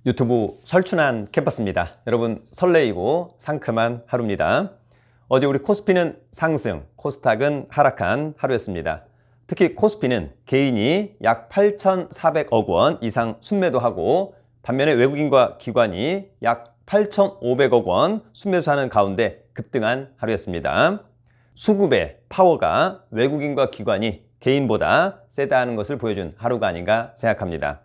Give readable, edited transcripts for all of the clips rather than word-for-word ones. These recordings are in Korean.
유튜브 설춘한 캠퍼스입니다. 여러분 설레이고 상큼한 하루입니다. 어제 우리 코스피는 상승, 코스닥은 하락한 하루였습니다. 특히 코스피는 개인이 약 8,400억 원 이상 순매도하고 반면에 외국인과 기관이 약 8,500억 원 순매수하는 가운데 급등한 하루였습니다. 수급의 파워가 외국인과 기관이 개인보다 세다는 것을 보여준 하루가 아닌가 생각합니다.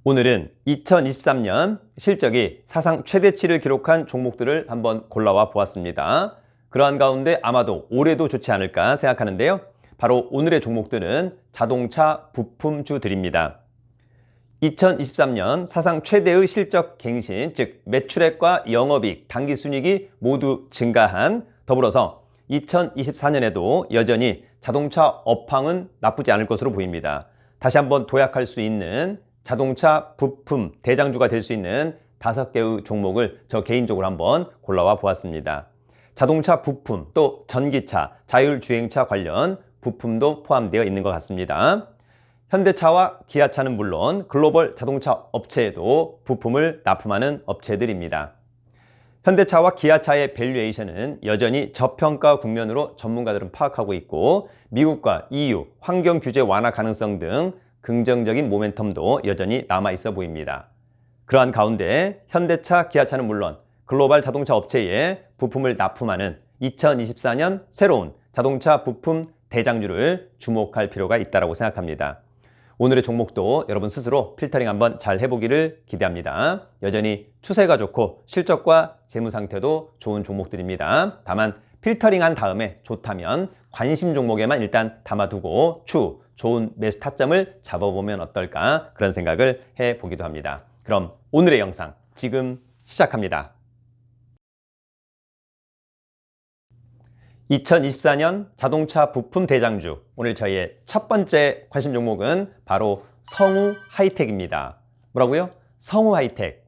오늘은 2023년 실적이 사상 최대치를 기록한 종목들을 한번 골라와 보았습니다. 그러한 가운데 아마도 올해도 좋지 않을까 생각하는데요. 바로 오늘의 종목들은 자동차 부품주들입니다. 2023년 사상 최대의 실적 갱신, 즉 매출액과 영업이익, 당기순이익이 모두 증가한, 더불어서 2024년에도 여전히 자동차 업황은 나쁘지 않을 것으로 보입니다. 다시 한번 도약할 수 있는 자동차 부품 대장주가 될 수 있는 5개의 종목을 저 개인적으로 한번 골라와 보았습니다. 자동차 부품, 또 전기차, 자율주행차 관련 부품도 포함되어 있는 것 같습니다. 현대차와 기아차는 물론 글로벌 자동차 업체에도 부품을 납품하는 업체들입니다. 현대차와 기아차의 밸류에이션은 여전히 저평가 국면으로 전문가들은 파악하고 있고, 미국과 EU 환경 규제 완화 가능성 등 긍정적인 모멘텀도 여전히 남아있어 보입니다. 그러한 가운데 현대차, 기아차는 물론 글로벌 자동차 업체에 부품을 납품하는 2024년 새로운 자동차 부품 대장주를 주목할 필요가 있다고 생각합니다. 오늘의 종목도 여러분 스스로 필터링 한번 잘 해보기를 기대합니다. 여전히 추세가 좋고 실적과 재무 상태도 좋은 종목들입니다. 다만 필터링한 다음에 좋다면 관심 종목에만 일단 담아두고 추후 좋은 매수 타점을 잡아보면 어떨까, 그런 생각을 해보기도 합니다. 그럼 오늘의 영상 지금 시작합니다. 2024년 자동차 부품 대장주, 오늘 저희의 첫 번째 관심 종목은 바로 성우하이텍입니다. 뭐라고요? 성우하이텍.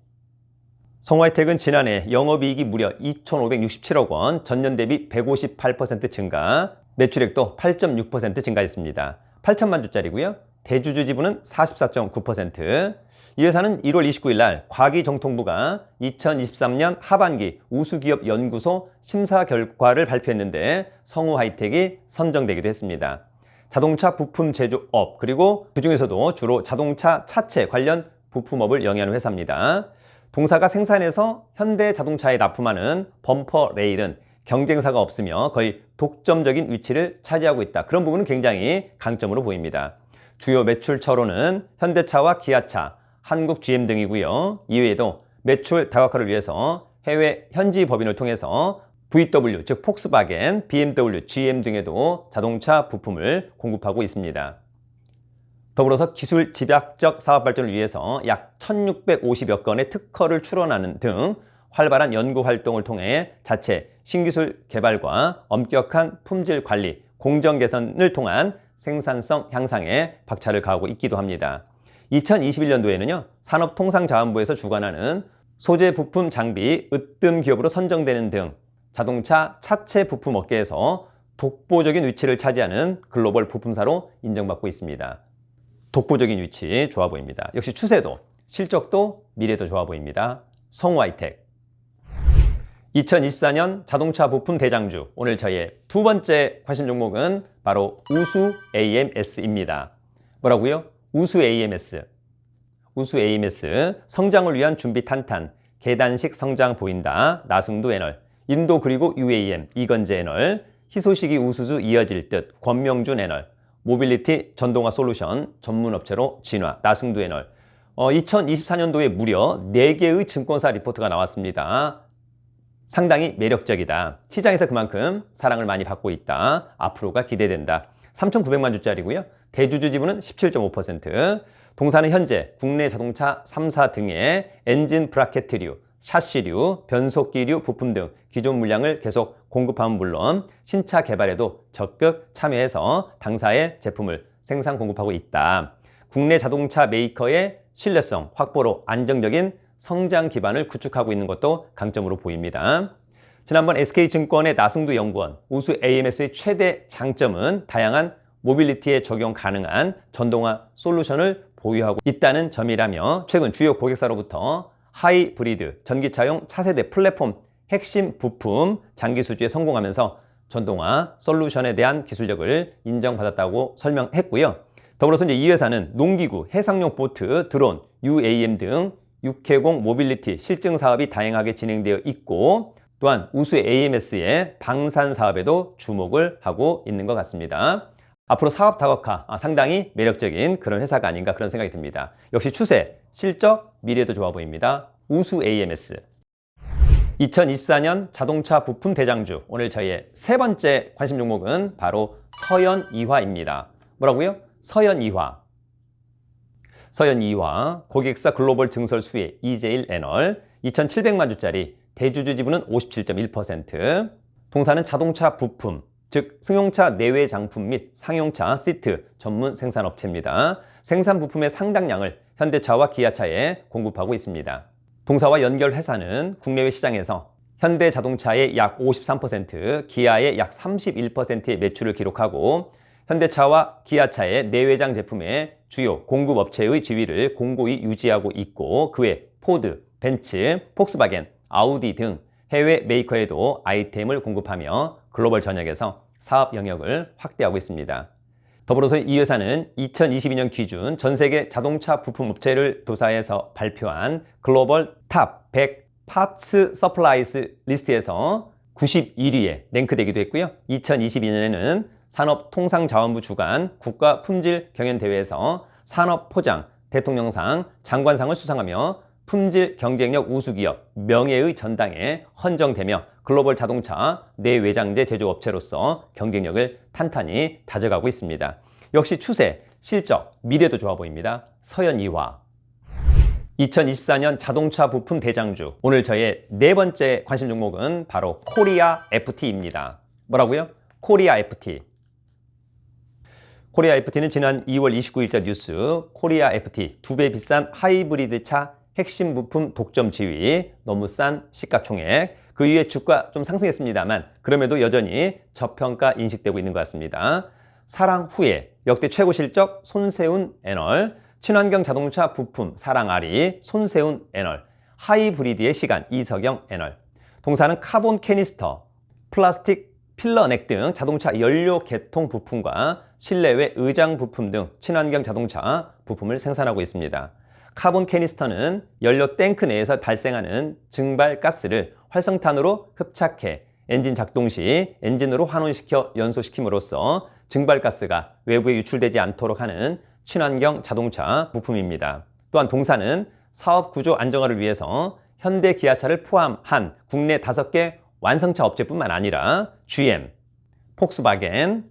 성우하이텍은 지난해 영업이익이 무려 2,567억 원, 전년 대비 158% 증가, 매출액도 8.6% 증가했습니다. 8천만 주짜리고요. 대주주 지분은 44.9%. 이 회사는 1월 29일 날 과기정통부가 2023년 하반기 우수기업 연구소 심사 결과를 발표했는데 성우하이텍이 선정되기도 했습니다. 자동차 부품 제조업, 그리고 그중에서도 주로 자동차 차체 관련 부품업을 영위하는 회사입니다. 동사가 생산해서 현대자동차에 납품하는 범퍼 레일은 경쟁사가 없으며 거의 독점적인 위치를 차지하고 있다. 그런 부분은 굉장히 강점으로 보입니다. 주요 매출처로는 현대차와 기아차, 한국 GM 등이고요. 이외에도 매출 다각화를 위해서 해외 현지 법인을 통해서 VW, 즉 폭스바겐, BMW, GM 등에도 자동차 부품을 공급하고 있습니다. 더불어서 기술 집약적 사업 발전을 위해서 약 1,650여 건의 특허를 출원하는 등 활발한 연구 활동을 통해 자체 신기술 개발과 엄격한 품질 관리, 공정 개선을 통한 생산성 향상에 박차를 가하고 있기도 합니다. 2021년도에는요, 산업통상자원부에서 주관하는 소재 부품 장비 으뜸 기업으로 선정되는 등 자동차 차체 부품 업계에서 독보적인 위치를 차지하는 글로벌 부품사로 인정받고 있습니다. 독보적인 위치 좋아 보입니다. 역시 추세도, 실적도, 미래도 좋아 보입니다. 성우하이텍. 2024년 자동차 부품 대장주, 오늘 저희의 두 번째 관심 종목은 바로 우수 AMS입니다. 뭐라고요? 우수 AMS. 우수 AMS, 성장을 위한 준비 탄탄, 계단식 성장 보인다, 나승두 애널, 인도 그리고 UAM, 이건재 애널, 희소식이 우수주 이어질 듯, 권명준 애널, 모빌리티 전동화 솔루션 전문업체로 진화, 나승두 애널. 2024년도에 무려 4개의 증권사 리포트가 나왔습니다. 상당히 매력적이다. 시장에서 그만큼 사랑을 많이 받고 있다. 앞으로가 기대된다. 3,900만 주짜리고요. 대주주 지분은 17.5%. 동사는 현재 국내 자동차 3사 등의 엔진 브라켓류, 샤시류, 변속기류 부품 등 기존 물량을 계속 공급함은 물론 신차 개발에도 적극 참여해서 당사의 제품을 생산 공급하고 있다. 국내 자동차 메이커의 신뢰성 확보로 안정적인 성장 기반을 구축하고 있는 것도 강점으로 보입니다. 지난번 SK증권의 나승두 연구원, 우수 AMS의 최대 장점은 다양한 모빌리티에 적용 가능한 전동화 솔루션을 보유하고 있다는 점이라며 최근 주요 고객사로부터 하이브리드 전기차용 차세대 플랫폼 핵심 부품 장기 수주에 성공하면서 전동화 솔루션에 대한 기술력을 인정받았다고 설명했고요. 더불어서 이제 이 회사는 농기구, 해상용 보트, 드론, UAM 등 육해공 모빌리티 실증 사업이 다양하게 진행되어 있고 또한 우수 AMS의 방산 사업에도 주목을 하고 있는 것 같습니다. 앞으로 사업 다각화 상당히 매력적인 그런 회사가 아닌가 그런 생각이 듭니다. 역시 추세, 실적, 미래도 좋아 보입니다. 우수 AMS. 2024년 자동차 부품 대장주, 오늘 저희의 세 번째 관심 종목은 바로 서현이화입니다. 뭐라고요? 서현이화. 서현이화, 고객사 글로벌 증설 수혜 EJ1 애널, 2,700만 주짜리, 대주주 지분은 57.1%, 동사는 자동차 부품, 즉 승용차 내외 장품 및 상용차 시트 전문 생산업체입니다. 생산 부품의 상당량을 현대차와 기아차에 공급하고 있습니다. 동사와 연결 회사는 국내외 시장에서 현대자동차의 약 53%, 기아의 약 31%의 매출을 기록하고 현대차와 기아차의 내외장 제품의 주요 공급업체의 지위를 공고히 유지하고 있고 그 외 포드, 벤츠, 폭스바겐, 아우디 등 해외 메이커에도 아이템을 공급하며 글로벌 전역에서 사업 영역을 확대하고 있습니다. 더불어서 이 회사는 2022년 기준 전 세계 자동차 부품 업체를 조사해서 발표한 글로벌 탑 100 파츠 서플라이스 리스트에서 91위에 랭크되기도 했고요. 2022년에는 산업통상자원부 주관 국가품질경연대회에서 산업포장 대통령상 장관상을 수상하며 품질 경쟁력 우수기업 명예의 전당에 헌정되며 글로벌 자동차 내외장재 제조업체로서 경쟁력을 탄탄히 다져가고 있습니다. 역시 추세, 실적, 미래도 좋아 보입니다. 서현이화. 2024년 자동차 부품 대장주, 오늘 저의 네 번째 관심 종목은 바로 코리아 FT입니다. 뭐라고요? 코리아 FT. 코리아 FT는 지난 2월 29일자 뉴스 코리아 FT 2배 비싼 하이브리드 차 핵심 부품 독점 지위, 너무 싼 시가총액, 그 이후에 주가 좀 상승했습니다만 그럼에도 여전히 저평가 인식되고 있는 것 같습니다. 사랑 후에 역대 최고 실적 손세운 애널, 친환경 자동차 부품 사랑아리 손세운 애널, 하이브리드의 시간 이석영 애널, 동사는 카본 캐니스터, 플라스틱 필러넥 등 자동차 연료 개통 부품과 실내외 의장 부품 등 친환경 자동차 부품을 생산하고 있습니다. 카본 캐니스터는 연료 탱크 내에서 발생하는 증발가스를 활성탄으로 흡착해 엔진 작동 시 엔진으로 환원시켜 연소시킴으로써 증발가스가 외부에 유출되지 않도록 하는 친환경 자동차 부품입니다. 또한 동사는 사업 구조 안정화를 위해서 현대 기아차를 포함한 국내 5개 완성차 업체뿐만 아니라 GM, 폭스바겐,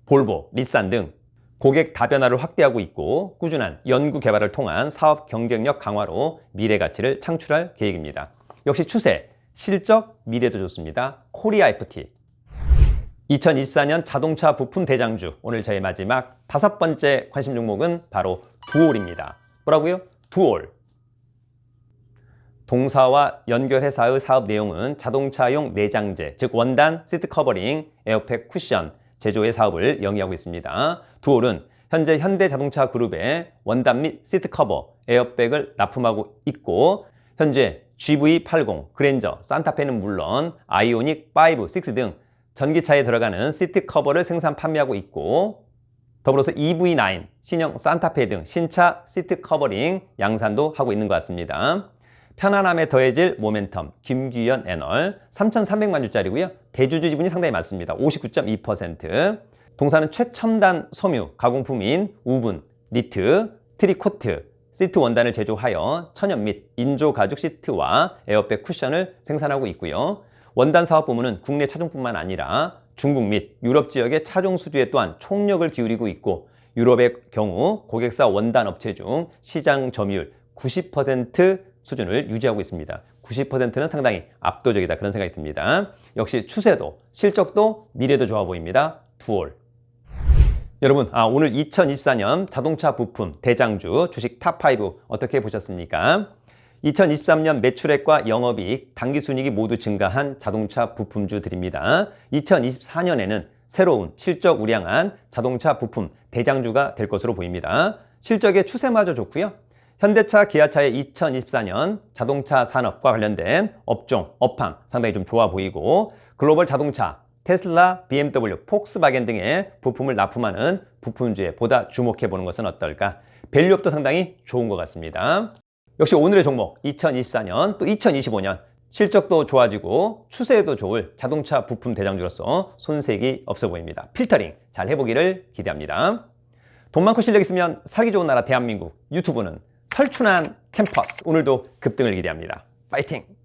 볼보, 닛산 등 고객 다변화를 확대하고 있고 꾸준한 연구 개발을 통한 사업 경쟁력 강화로 미래 가치를 창출할 계획입니다. 역시 추세, 실적, 미래도 좋습니다. 코리아 FT. 2024년 자동차 부품 대장주, 오늘 저의 마지막 5번째 관심 종목은 바로 두올입니다. 뭐라고요? 두올. 동사와 연결회사의 사업 내용은 자동차용 내장재, 즉 원단, 시트 커버링, 에어백 쿠션 제조의 사업을 영위하고 있습니다. 두올은 현재 현대자동차 그룹의 원단 및 시트 커버, 에어백을 납품하고 있고 현재 GV80, 그랜저, 산타페는 물론 아이오닉 5, 6 등 전기차에 들어가는 시트 커버를 생산 판매하고 있고 더불어서 EV9, 신형 산타페 등 신차 시트 커버링 양산도 하고 있는 것 같습니다. 편안함에 더해질 모멘텀, 김규현 애널 3,300만 주짜리고요. 대주주 지분이 상당히 많습니다. 59.2%. 동사는 최첨단 섬유 가공품인 우분, 니트, 트리코트, 시트 원단을 제조하여 천연 및 인조 가죽 시트와 에어백 쿠션을 생산하고 있고요. 원단 사업 부문은 국내 차종뿐만 아니라 중국 및 유럽 지역의 차종 수주에 또한 총력을 기울이고 있고 유럽의 경우 고객사 원단 업체 중 시장 점유율 90% 수준을 유지하고 있습니다. 90%는 상당히 압도적이다 그런 생각이 듭니다. 역시 추세도 실적도 미래도 좋아 보입니다. 두올. 여러분 오늘 2024년 자동차 부품 대장주 주식 탑5 어떻게 보셨습니까? 2023년 매출액과 영업이익, 당기순이익이 모두 증가한 자동차 부품주들입니다. 2024년에는 새로운 실적 우량한 자동차 부품 대장주가 될 것으로 보입니다. 실적의 추세마저 좋고요. 현대차, 기아차의 2024년 자동차 산업과 관련된 업종, 업황 상당히 좀 좋아 보이고 글로벌 자동차, 테슬라, BMW, 폭스바겐 등의 부품을 납품하는 부품주에 보다 주목해 보는 것은 어떨까? 밸류업도 상당히 좋은 것 같습니다. 역시 오늘의 종목 2024년 또 2025년 실적도 좋아지고 추세도 좋을 자동차 부품 대장주로서 손색이 없어 보입니다. 필터링 잘 해보기를 기대합니다. 돈 많고 실력 있으면 살기 좋은 나라 대한민국 유튜브는 설춘한 캠퍼스 오늘도 급등을 기대합니다. 파이팅!